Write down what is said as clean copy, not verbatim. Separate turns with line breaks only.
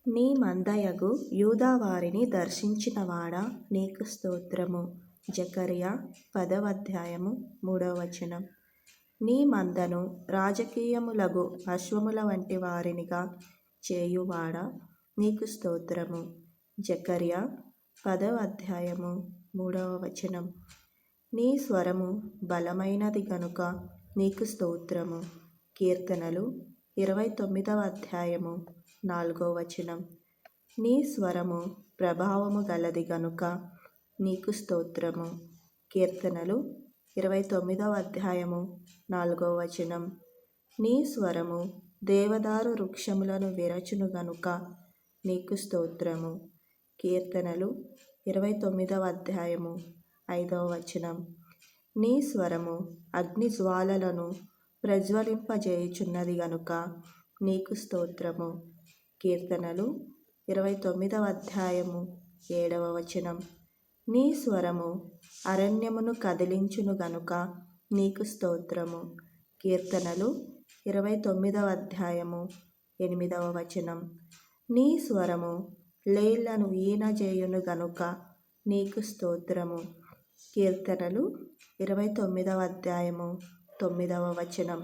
నీ మందయగు యూదావారిని దర్శించినవాడా నీకు స్తోత్రము. జకర్యా 10వ అధ్యాయము 3వ వచనం. నీ మందను రాజకీయములగు అశ్వముల వంటి వారినిగా చేయువాడా నీకు స్తోత్రము. జకర్యా 10వ అధ్యాయము 3వ వచనం. నీ స్వరము బలమైనది గనుక నీకు స్తోత్రము. కీర్తనలు 29వ అధ్యాయము 4వ వచనం. నీ స్వరము ప్రభావము గలది గనుక నీకు స్తోత్రము. కీర్తనలు 29వ అధ్యాయము 4వ వచనం. నీ స్వరము దేవదారు వృక్షములను విరచును గనుక నీకు స్తోత్రము. కీర్తనలు 29వ అధ్యాయము 5వ వచనం. నీ స్వరము అగ్ని జ్వాలలను ప్రజ్వలింపజేయుచున్నది గనుక నీకు స్తోత్రము. కీర్తనలు 29వ అధ్యాయము 7వ వచనం. నీ స్వరము అరణ్యమును కదిలించును గనుక నీకు స్తోత్రము. కీర్తనలు 29వ అధ్యాయము 8వ వచనం. నీ స్వరము లేళ్లను ఈనజేయును గనుక నీకు స్తోత్రము. కీర్తనలు 29వ అధ్యాయము 9వ వచనం.